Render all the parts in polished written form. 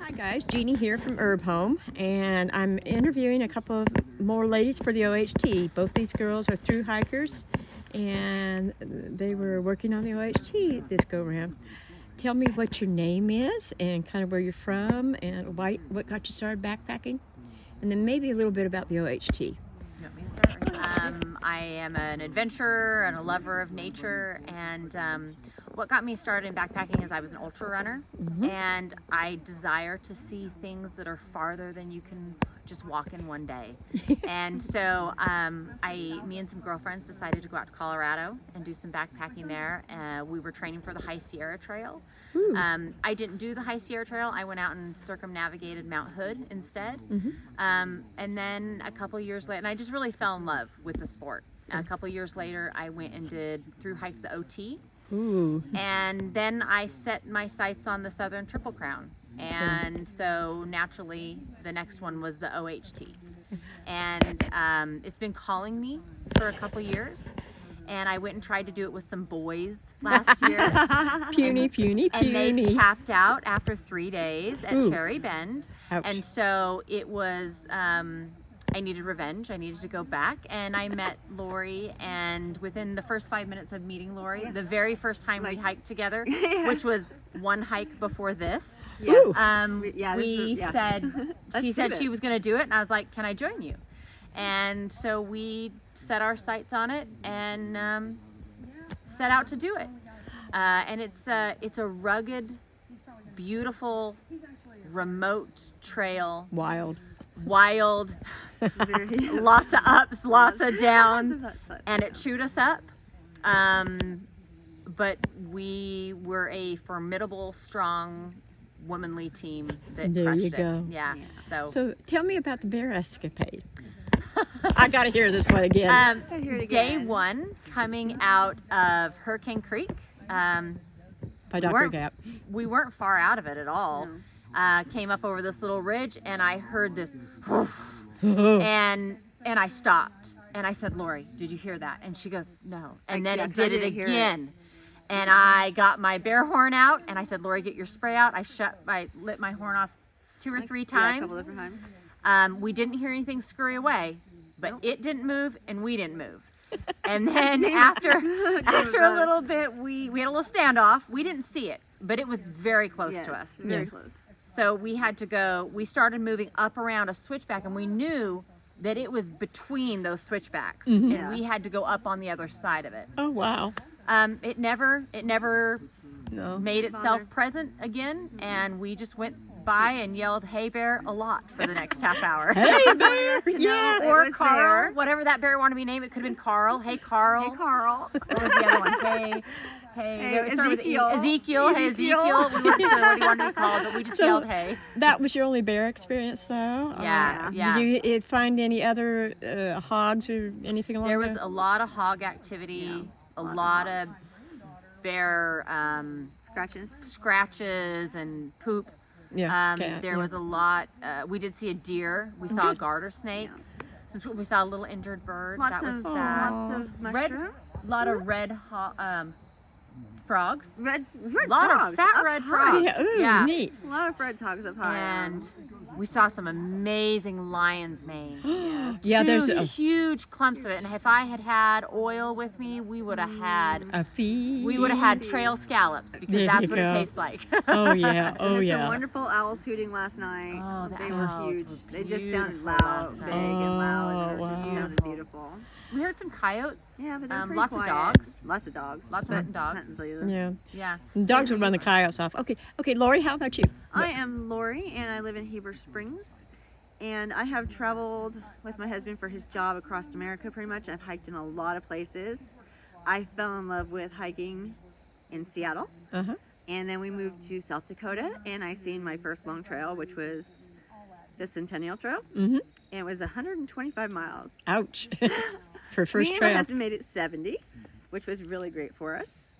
Hi guys, Jeannie here from Herb Home, and I'm interviewing a couple of more ladies for the OHT. Both these girls are through hikers, and they were working on the OHT this go round. Tell me what your name is and kind of where you're from and what got you started backpacking, and then maybe a little bit about the OHT. You want me to start? I am an adventurer and a lover of nature, and what got me started in backpacking is I was an ultra runner, and I desire to see things that are farther than you can just walk in one day. And so me and some girlfriends decided to go out to Colorado and do some backpacking there. We were training for the High Sierra Trail. I didn't do the High Sierra Trail. I went out and circumnavigated Mount Hood instead. And then a couple years later, and I just really fell in love with the sport. A couple years later, I went and did through hike the OT. And then I set my sights on the Southern Triple Crown. And so naturally, the next one was the OHT. And it's been calling me for a couple years. And I went and tried to do it with some boys last year. Puny. And they tapped out after 3 days at Cherry Bend. Ouch. And so it was, I needed revenge. I needed to go back. And I met Lori, and within the first 5 minutes of meeting Lori, the very first time we hiked together, which was one hike before this, she said she was going to do it, and I was like, can I join you? And so we set our sights on it and set out to do it. And it's a rugged, beautiful, remote trail. Wild, lots of ups, lots of downs, and it chewed us up. But we were a formidable, strong, womanly team that there crushed you it. go. Yeah. So tell me about the bear escapade. I got to hear this one again. Day one, coming out of Hurricane Creek. By Dr. Gap. We weren't far out of it at all. No. Came up over this little ridge, and I heard this, and I stopped, and I said, Lori, did you hear that? And she goes, no. And then it did it again. And I got my bear horn out, and I said, Lori, get your spray out. I lit my horn off 2 or 3 times. Yeah, a couple different times. We didn't hear anything scurry away, but it didn't move, and we didn't move. And then after a little bit, we had a little standoff. We didn't see it, but it was very close to us. Very close. So we had to go, we started moving up around a switchback, and we knew that it was between those switchbacks, and we had to go up on the other side of it. Oh, wow. It never made itself present again, and we just went by and yelled, hey bear, a lot for the next half hour. Hey bear, yeah. Or Carl, whatever that bear wanted to be named. It could have been Carl. Hey Carl. Hey Carl. What was the other one? Hey, Ezekiel. Ezekiel. Hey Ezekiel. We weren't sure what he wanted to be called, but we just yelled hey. That was your only bear experience, though? Yeah. Did you find any other hogs or anything along there? There was a lot of hog activity, a lot of bear scratches and poop. There was a lot. We did see a deer. We saw a garter snake. We saw a little injured bird. Lots of mushrooms. A lot of red frogs. Red a lot frogs. Of fat red frogs. Yeah, neat. A lot of red hogs up high. And we saw some amazing lion's mane. There's huge clumps of it. And if I had had oil with me, we would have had a feed. We would have had trail scallops, because that's what it tastes like. Oh yeah, Some wonderful owls hooting last night. Oh, they were huge. They just sounded loud, big and loud. It just sounded beautiful. We heard some coyotes. Yeah, but they're lots quiet. of dogs. Lots of dogs. Lots of hunting dogs. Yeah. And dogs would run the coyotes off. Okay, Lori, how about you? I am Lori, and I live in Heber Springs. And I have traveled with my husband for his job across America pretty much. I've hiked in a lot of places. I fell in love with hiking in Seattle. And then we moved to South Dakota, and I seen my first long trail, which was the Centennial Trail. And it was 125 miles. Ouch. For first trail. Me and my husband made it 70, which was really great for us.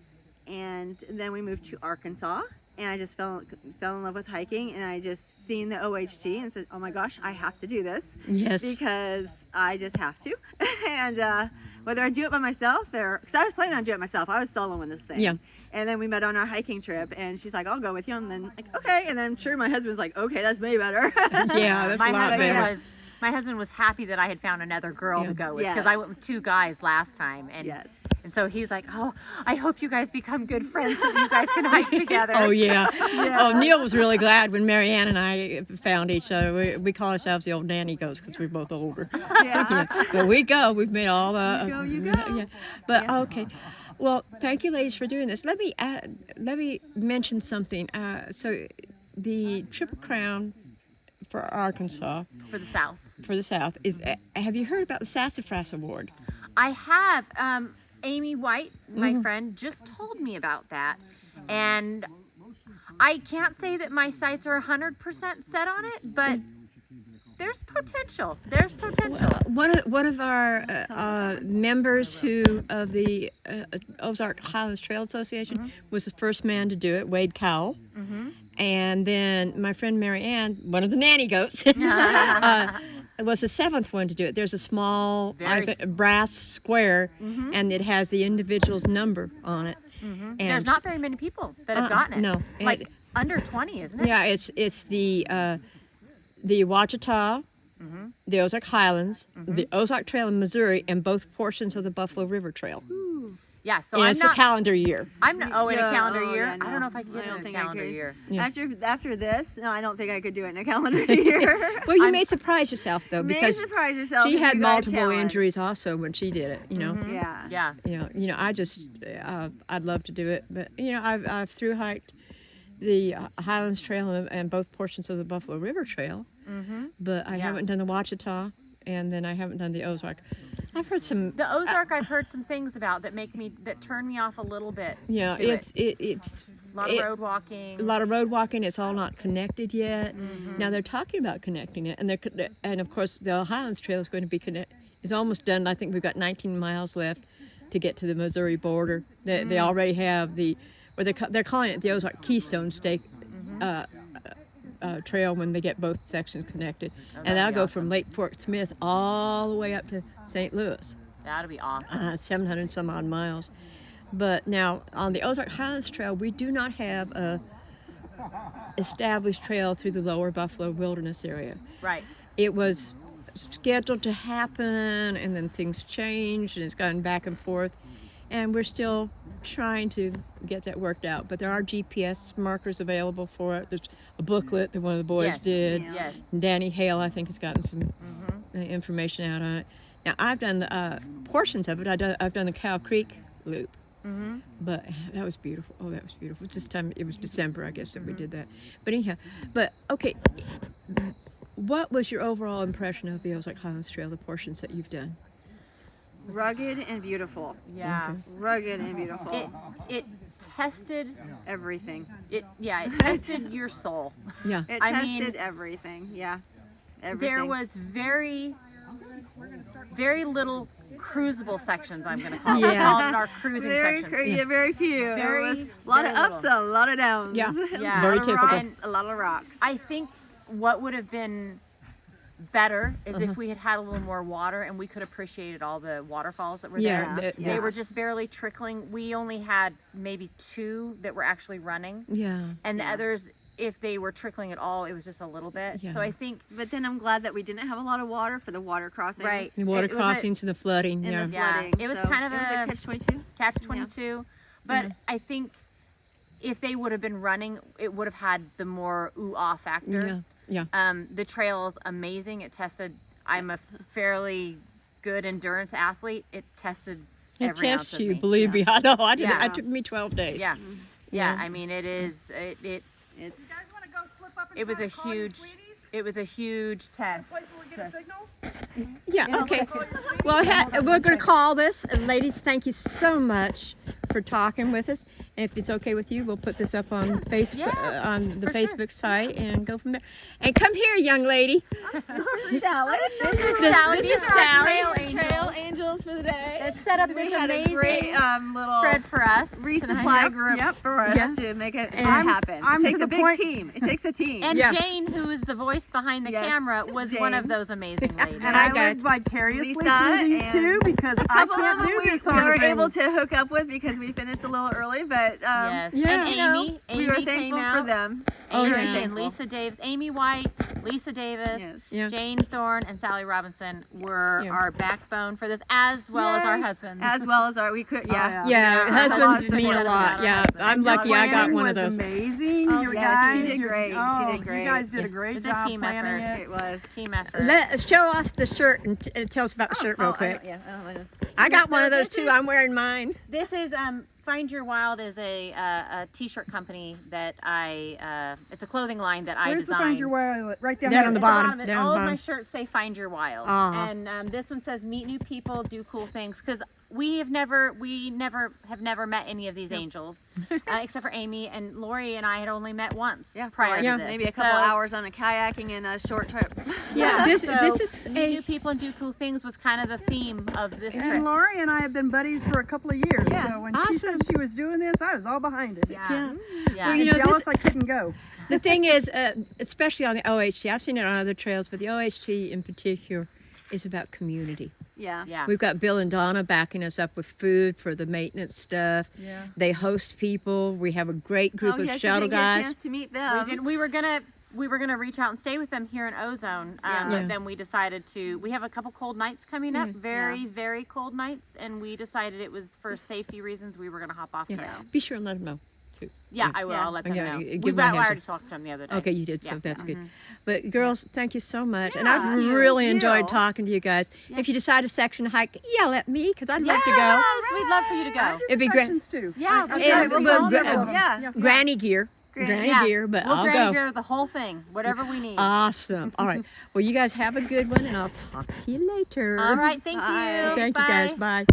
And then we moved to Arkansas, and I just fell in love with hiking, and I just seen the OHT and said, oh my gosh, I have to do this. Yes. Because I just have to. And whether I do it by myself or, because I was planning on doing it myself. I was soloing this thing. Yeah. And then we met on our hiking trip, and she's like, I'll go with you. And then, like, okay. And then I'm sure my husband's like, okay, that's way better. Yeah, that's a lot better. My husband was happy that I had found another girl to go with, because Yes. I went with 2 guys last time, and Yes. and so he's like, oh, I hope you guys become good friends so you guys can hike together. Oh yeah. Oh, Neil was really glad when Marianne and I found each other. We call ourselves the old nanny ghosts because we're both older. Yeah. But we go. We've made all the. You go. Yeah. But okay. Well, thank you, ladies, for doing this. Let me mention something. So, the Triple Crown for Arkansas, For the South. for the South, is. Have you heard about the Sassafras Award? I have. Amy White, my Mm-hmm. friend, just told me about that. And I can't say that my sights are 100% set on it, but there's potential. There's potential. One of our members of the Ozark Highlands Trail Association was the first man to do it, Wade Cowell. And then my friend Mary Ann, one of the nanny goats, was the 7th one to do it. There's a small brass square, and it has the individual's number on it. And There's not very many people that have gotten it. no. Like under 20, isn't it? Yeah, it's the Ouachita, the Ozark Highlands, the Ozark Trail in Missouri, and both portions of the Buffalo River Trail. Yeah, so And I'm it's not. a calendar year. I'm not. Oh, in a calendar year. Yeah, no. I don't know if I can get I it don't in a think I calendar could. year. Yeah. After this, no, I don't think I could do it in a calendar year. Well, you may surprise yourself though, May because surprise yourself. she if had you got a multiple challenge. injuries also when she did it. You know. Yeah. Yeah. I just I'd love to do it, but I've through hiked the Highlands Trail and both portions of the Buffalo River Trail, but I haven't done the Ouachita, and then I haven't done the Ozark. I've heard some. The Ozark, I've heard some things about that turn me off a little bit. Yeah, to it's a lot of road walking. a lot of road walking. It's all not connected yet. Now they're talking about connecting it, and of course the Highlands Trail is going to be It's almost done. I think we've got 19 miles left to get to the Missouri border. They already have they're calling it the Ozark Keystone State Trail when they get both sections connected, and that'll go from Lake Fort Smith all the way up to St. Louis. That'd be awesome. 700 some odd miles. But now on the Ozark Highlands Trail, we do not have a established trail through the lower Buffalo Wilderness area. Right. It was scheduled to happen, and then things changed, and it's gone back and forth, and we're still trying to get that worked out. But there are GPS markers available for it. There's a booklet that one of the boys did. Yes. And Danny Hale, I think, has gotten some information out on it. Now, I've done the portions of it. I've done the Cow Creek Loop. But that was beautiful. Oh, that was beautiful. This time, it was December, I guess, that we did that. But anyhow, okay, what was your overall impression of the Ozark Highlands Trail, the portions that you've done? Rugged and beautiful. Yeah. Rugged and beautiful. It tested Everything. it tested your soul. Yeah. It I mean, tested everything. Yeah. Everything. There was very little cruisable sections, I'm going to call it. Yeah. We called it our cruising very, section. very few. There Very- was a lot of very ups little. and a lot of downs. Yeah. Yeah. Very a lot of typical. rocks, a lot of rocks. I think what would have been better is if we had had a little more water and we could have appreciated all the waterfalls that were Yeah, there. that- They were just barely trickling. We only had maybe 2 that were actually running, Yeah. and the others, if they were trickling at all, it was just a little bit. Yeah. So I think But then I'm glad that we didn't have a lot of water for the water crossings. Right. The water It was crossings and the flooding. And Yeah. the Yeah. flooding. It was so kind of it was a- a catch-22. catch-22. But I think if they would have been running, it would have had the more ooh-ah factor. Yeah. Yeah. The trail is amazing. It tested. I'm a fairly good endurance athlete. It tested It every ounce tests of you, me. believe me. I know. I did. Yeah. It took me 12 days. Yeah. Yeah. I mean, it is. It It's You guys want to go slip up and It was try a to call your huge. sweeties? It was a huge test. Place where we get a signal? Yeah. Okay. Well, we're going to call this. And ladies, thank you so much for for talking with us. And if it's okay with you, we'll put this up on Facebook, on the Facebook site, and go from there. And come here, young lady. Sally. This is Sally. Trail angels for the day. That set up We this had a amazing great little spread for us. resupply group for us Yeah. to make it And happen. I'm It takes to a the big point- team. It takes a team. And Yeah. Jane, who is the voice behind the Yes, camera, was one of Jane. those amazing ladies. And Hi, I guys. lived vicariously Lisa through these and two because I couple of can't them do we this were sort of thing. able to hook up with because we finished a little early, but Yes. Yeah. And you know, Amy we were came thankful out. for them. Oh, Amy yeah. and Thankful. Lisa Davis, Amy White, Lisa Davis, Yes. Yeah. Jane Thorne, and Sally Robinson were Yeah. our backbone for this, as well as our Yay. husbands. As well as our, we could, yeah. Yeah, our husbands support mean a about lot. our Yeah, husbands. I'm lucky I got Planning one of was those. amazing. Oh, you yes, guys, she did great. She did great. You guys did Yeah. a great It's a job team planning effort. it. It was. Team effort. Let's show off the shirt and tell us about the shirt real I quick. don't- yeah, I don't wanna- I got one of those too. I'm wearing mine. This is Find Your Wild is a t-shirt company that it's a clothing line that I Where's the designed. Find Your Wild? Right down Down there. on the At bottom. of it, Down all the of my bottom. shirts say "Find Your Wild," Aw. and this one says "Meet new people, do cool things." Because we have never met any of these angels, except for Amy and Lori, and I had only met once. Yeah, prior Yeah. to this. Maybe a couple So- hours on a kayaking and a short trip. Yeah, this so is meet a new people and do cool things was kind of the theme of this And trip. Lori and I have been buddies for a couple of years. Yeah. So when she Awesome. said she was doing this, I was all behind it. Yeah. yeah. Yeah. Well, I'm you know, jealous this- I couldn't go. The thing is, especially on the OHT, I've seen it on other trails, but the OHT in particular is about community. Yeah. Yeah. We've got Bill and Donna backing us up with food for the maintenance stuff. Yeah. They host people. We have a great group Oh, of yes, shuttle you didn't get a guys. chance to meet We them. did. We were gonna reach out and stay with them here in Ozone, Yeah. but then we decided to. We have a couple cold nights coming up, very cold nights, and we decided it was for safety reasons we were gonna hop off. Yeah. Yeah, Be sure and let them know too. I will. Yeah. I'll let them Yeah, know. give We've them a got, I heads already up. talked to them the other day. Okay, you did, so Yeah. that's good. But girls, thank you so much, and Yeah, I've thank you. really enjoyed You. talking to you guys. If you decide a section hike, yell at me because I'd love to go. Yes, we'd love for you to go. It'd be great. Sections too. Yeah, I'm we'll sorry, go. we Well, all gra- did one. Yeah. Granny gear, granny Yeah. gear, but We'll I'll granny go. gear the whole thing, whatever we need. Awesome. All right. Well, you guys have a good one, and I'll talk to you later. All right, thank Bye. you. Thank you, Bye. guys. Bye.